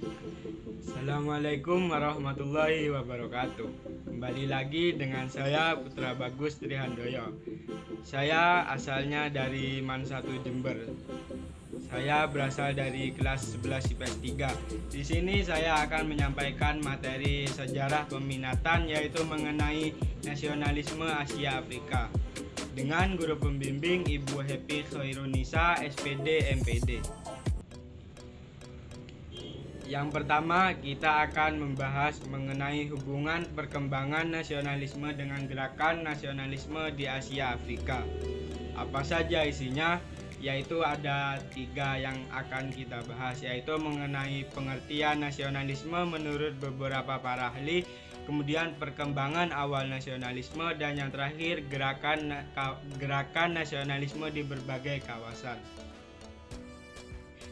Assalamualaikum warahmatullahi wabarakatuh. Kembali lagi dengan saya Putra Bagus Trihandoyo. Saya asalnya dari Man 1 Jember. Saya berasal dari kelas 11 IPS 3. Di sini saya akan menyampaikan materi sejarah peminatan yaitu mengenai nasionalisme Asia Afrika dengan guru pembimbing Ibu Happy Khairunisa SPD MPD. Yang pertama, kita akan membahas mengenai hubungan perkembangan nasionalisme dengan gerakan nasionalisme di Asia Afrika. Apa saja isinya? Yaitu ada 3 yang akan kita bahas, yaitu mengenai pengertian nasionalisme menurut beberapa para ahli, kemudian perkembangan awal nasionalisme, dan yang terakhir gerakan nasionalisme di berbagai kawasan.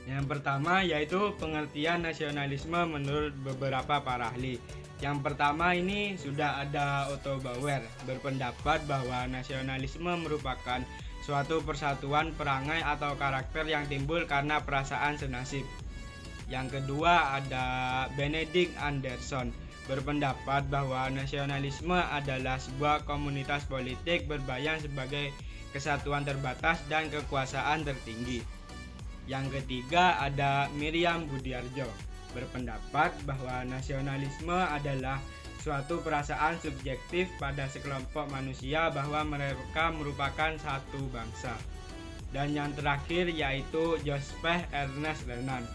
Yang pertama yaitu pengertian nasionalisme menurut beberapa para ahli. Yang pertama ini sudah ada Otto Bauer berpendapat bahwa nasionalisme merupakan suatu persatuan perangai atau karakter yang timbul karena perasaan senasib. Yang kedua ada Benedict Anderson berpendapat bahwa nasionalisme adalah sebuah komunitas politik berbayang sebagai kesatuan terbatas dan kekuasaan tertinggi. Yang ketiga ada Miriam Budiarjo berpendapat bahwa nasionalisme adalah suatu perasaan subjektif pada sekelompok manusia bahwa mereka merupakan satu bangsa. Dan yang terakhir yaitu Joseph Ernest Renan.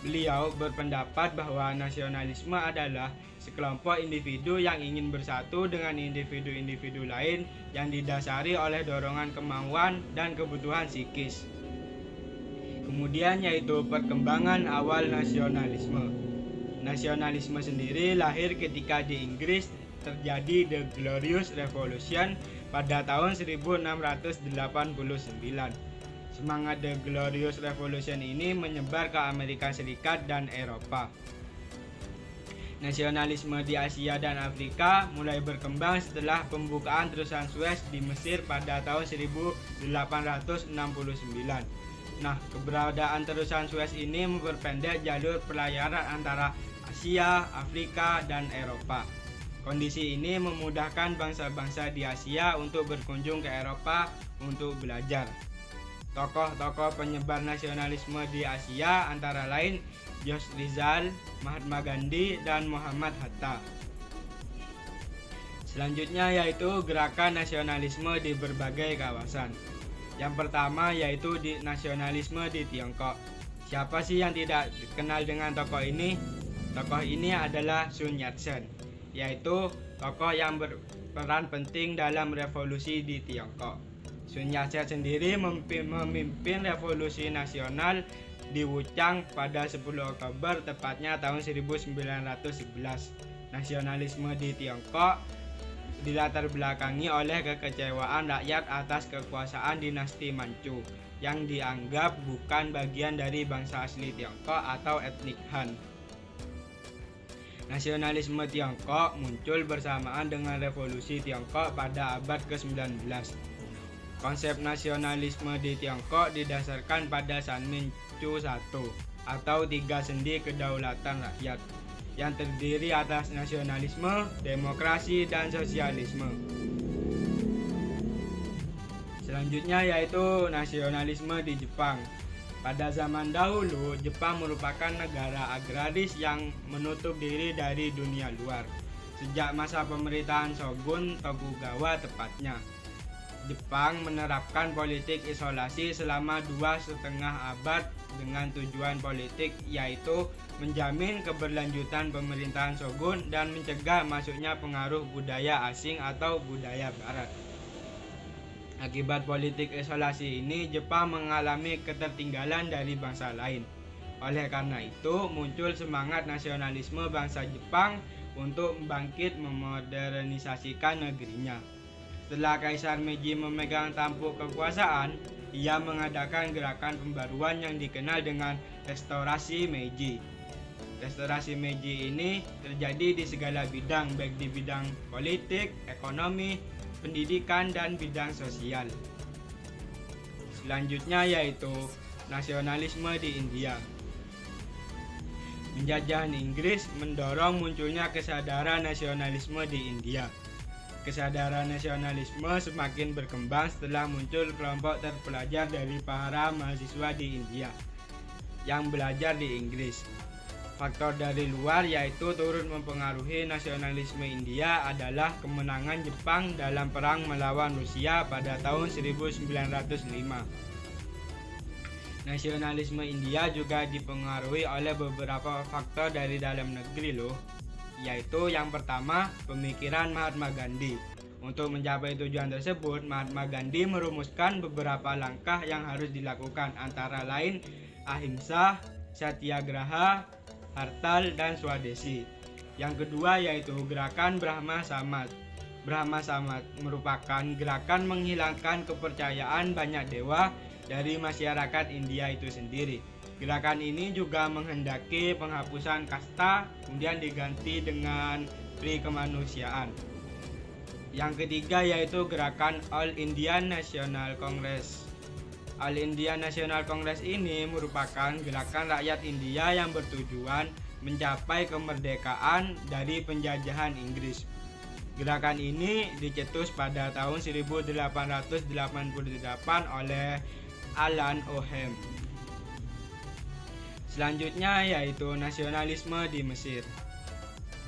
Beliau berpendapat bahwa nasionalisme adalah sekelompok individu yang ingin bersatu dengan individu-individu lain yang didasari oleh dorongan kemauan dan kebutuhan psikis. Kemudian yaitu perkembangan awal nasionalisme. Nasionalisme sendiri lahir ketika di Inggris terjadi The Glorious Revolution pada tahun 1689. Semangat The Glorious Revolution ini menyebar ke Amerika Serikat dan Eropa. Nasionalisme di Asia dan Afrika mulai berkembang setelah pembukaan terusan Suez di Mesir pada tahun 1869. Nah, keberadaan terusan Suez ini memperpendek jalur pelayaran antara Asia, Afrika, dan Eropa. Kondisi ini memudahkan bangsa-bangsa di Asia untuk berkunjung ke Eropa untuk belajar. Tokoh-tokoh penyebar nasionalisme di Asia antara lain George Rizal, Mahatma Gandhi, dan Muhammad Hatta. Selanjutnya yaitu gerakan nasionalisme di berbagai kawasan. Yang pertama yaitu nasionalisme di Tiongkok. Siapa sih yang tidak kenal dengan tokoh ini? Tokoh ini adalah Sun Yat-sen, yaitu tokoh yang berperan penting dalam revolusi di Tiongkok. Sun Yat-sen sendiri memimpin revolusi nasional di Wuchang pada 10 Oktober tepatnya tahun 1911. Nasionalisme di Tiongkok dilatar belakangi oleh kekecewaan rakyat atas kekuasaan dinasti Manchu yang dianggap bukan bagian dari bangsa asli Tiongkok atau etnik Han. Nasionalisme Tiongkok muncul bersamaan dengan revolusi Tiongkok pada abad ke-19. Konsep nasionalisme di Tiongkok didasarkan pada Sanminchu I atau 3 sendi kedaulatan rakyat yang terdiri atas nasionalisme, demokrasi, dan sosialisme. Selanjutnya yaitu nasionalisme di Jepang. Pada zaman dahulu, Jepang merupakan negara agraris yang menutup diri dari dunia luar. Sejak masa pemerintahan Shogun Tokugawa tepatnya, Jepang menerapkan politik isolasi selama 2,5 abad dengan tujuan politik yaitu menjamin keberlanjutan pemerintahan Shogun dan mencegah masuknya pengaruh budaya asing atau budaya barat. Akibat politik isolasi ini, Jepang mengalami ketertinggalan dari bangsa lain. Oleh karena itu, muncul semangat nasionalisme bangsa Jepang untuk bangkit memodernisasikan negerinya. Setelah Kaisar Meiji memegang tampuk kekuasaan, ia mengadakan gerakan pembaruan yang dikenal dengan Restorasi Meiji. Restorasi Meiji ini terjadi di segala bidang, baik di bidang politik, ekonomi, pendidikan, dan bidang sosial. Selanjutnya yaitu nasionalisme di India. Penjajahan Inggris mendorong munculnya kesadaran nasionalisme di India. Kesadaran nasionalisme semakin berkembang setelah muncul kelompok terpelajar dari para mahasiswa di India yang belajar di Inggris. Faktor dari luar yaitu turut mempengaruhi nasionalisme India adalah kemenangan Jepang dalam perang melawan Rusia pada tahun 1905. Nasionalisme India juga dipengaruhi oleh beberapa faktor dari dalam negeri loh, yaitu yang pertama, pemikiran Mahatma Gandhi. Untuk mencapai tujuan tersebut, Mahatma Gandhi merumuskan beberapa langkah yang harus dilakukan, antara lain ahimsa, satyagraha, hartal, dan swadesi. Yang kedua yaitu gerakan Brahma Samad. Brahma Samad merupakan gerakan menghilangkan kepercayaan banyak dewa dari masyarakat India itu sendiri. Gerakan ini juga menghendaki penghapusan kasta, kemudian diganti dengan pri kemanusiaan. Yang ketiga yaitu gerakan All India National Congress. All India National Congress ini merupakan gerakan rakyat India yang bertujuan mencapai kemerdekaan dari penjajahan Inggris. Gerakan ini dicetus pada tahun 1888 oleh Alan O'Ham. Selanjutnya yaitu nasionalisme di Mesir.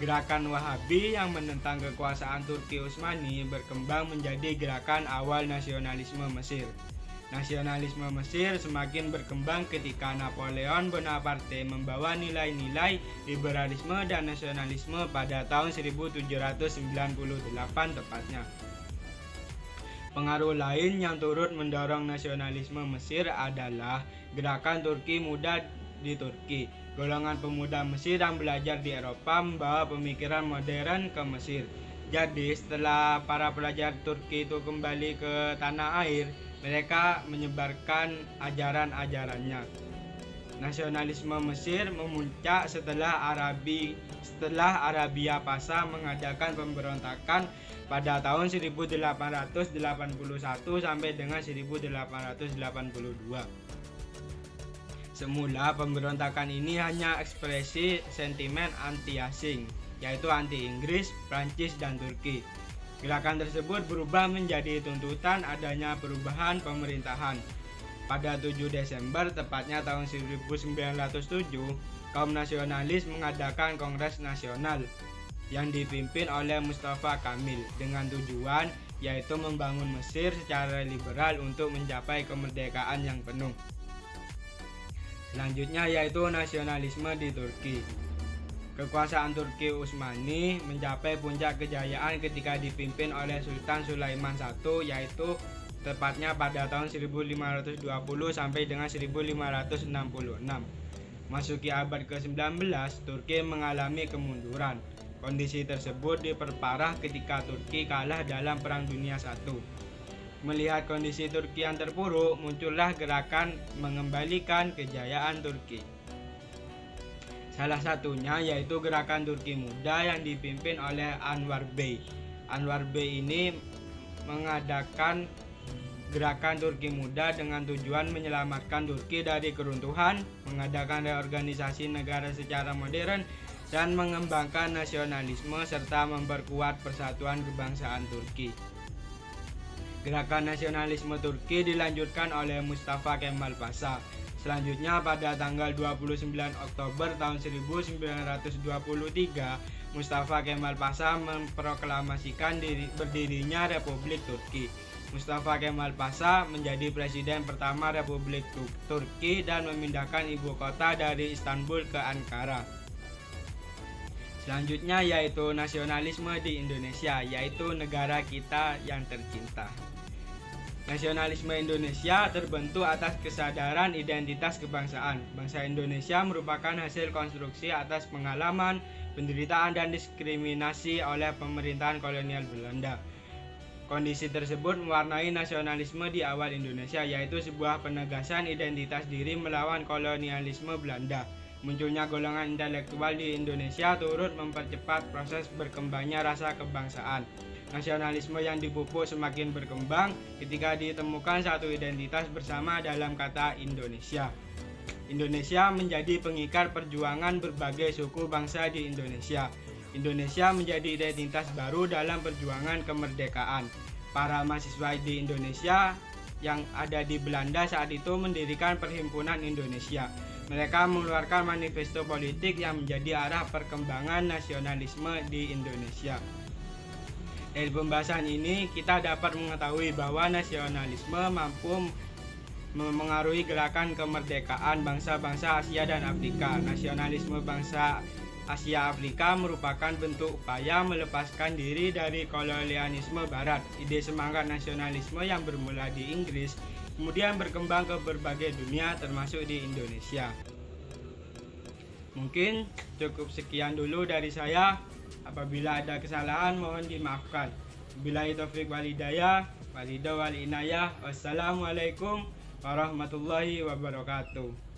Gerakan Wahabi yang menentang kekuasaan Turki Utsmani berkembang menjadi gerakan awal nasionalisme Mesir. Nasionalisme Mesir semakin berkembang ketika Napoleon Bonaparte membawa nilai-nilai liberalisme dan nasionalisme pada tahun 1798 tepatnya. Pengaruh lain yang turut mendorong nasionalisme Mesir adalah gerakan Turki Muda di Turki. Golongan pemuda Mesir yang belajar di Eropa membawa pemikiran modern ke Mesir. Jadi setelah para pelajar Turki itu kembali ke tanah air, mereka menyebarkan ajaran-ajarannya. Nasionalisme Mesir memuncak setelah Arabia Pasha mengadakan pemberontakan pada tahun 1881 sampai dengan 1882. Semula pemberontakan ini hanya ekspresi sentimen anti-asing, yaitu anti-Inggris, Prancis, dan Turki. Gerakan tersebut berubah menjadi tuntutan adanya perubahan pemerintahan. Pada 7 Desember, tepatnya tahun 1907, kaum nasionalis mengadakan Kongres Nasional yang dipimpin oleh Mustafa Kamil dengan tujuan yaitu membangun Mesir secara liberal untuk mencapai kemerdekaan yang penuh. Selanjutnya yaitu nasionalisme di Turki. Kekuasaan Turki Utsmani mencapai puncak kejayaan ketika dipimpin oleh Sultan Sulaiman I, yaitu tepatnya pada tahun 1520 sampai dengan 1566. Masuki abad ke-19, Turki mengalami kemunduran. Kondisi tersebut diperparah ketika Turki kalah dalam Perang Dunia I. Melihat kondisi Turki yang terpuruk, muncullah gerakan mengembalikan kejayaan Turki. Salah satunya yaitu gerakan Turki Muda yang dipimpin oleh Anwar Bey. Anwar Bey ini mengadakan gerakan Turki Muda dengan tujuan menyelamatkan Turki dari keruntuhan, mengadakan reorganisasi negara secara modern, dan mengembangkan nasionalisme serta memperkuat persatuan kebangsaan Turki. Gerakan nasionalisme Turki dilanjutkan oleh Mustafa Kemal Pasha. Selanjutnya pada tanggal 29 Oktober tahun 1923, Mustafa Kemal Pasha memproklamasikan berdirinya Republik Turki. Mustafa Kemal Pasha menjadi presiden pertama Republik Turki dan memindahkan ibu kota dari Istanbul ke Ankara. Selanjutnya yaitu nasionalisme di Indonesia, yaitu negara kita yang tercinta. Nasionalisme Indonesia terbentuk atas kesadaran identitas kebangsaan. Bangsa Indonesia merupakan hasil konstruksi atas pengalaman, penderitaan, dan diskriminasi oleh pemerintahan kolonial Belanda. Kondisi tersebut mewarnai nasionalisme di awal Indonesia, yaitu sebuah penegasan identitas diri melawan kolonialisme Belanda. Munculnya golongan intelektual di Indonesia turut mempercepat proses berkembangnya rasa kebangsaan. Nasionalisme yang dipupuk semakin berkembang ketika ditemukan satu identitas bersama dalam kata Indonesia. Indonesia menjadi pengikat perjuangan berbagai suku bangsa di Indonesia. Indonesia menjadi identitas baru dalam perjuangan kemerdekaan. Para mahasiswa di Indonesia yang ada di Belanda saat itu mendirikan Perhimpunan Indonesia. Mereka mengeluarkan manifesto politik yang menjadi arah perkembangan nasionalisme di Indonesia. Dari pembahasan ini kita dapat mengetahui bahwa nasionalisme mampu memengaruhi gerakan kemerdekaan bangsa-bangsa Asia dan Afrika. Nasionalisme bangsa Asia Afrika merupakan bentuk upaya melepaskan diri dari kolonialisme Barat. Ide semangat nasionalisme yang bermula di Inggris kemudian berkembang ke berbagai dunia termasuk di Indonesia. Mungkin cukup sekian dulu dari saya. Apabila ada kesalahan mohon dimaafkan. Billahi taufiq wal hidayah, wal inayah. Wassalamualaikum warahmatullahi wabarakatuh.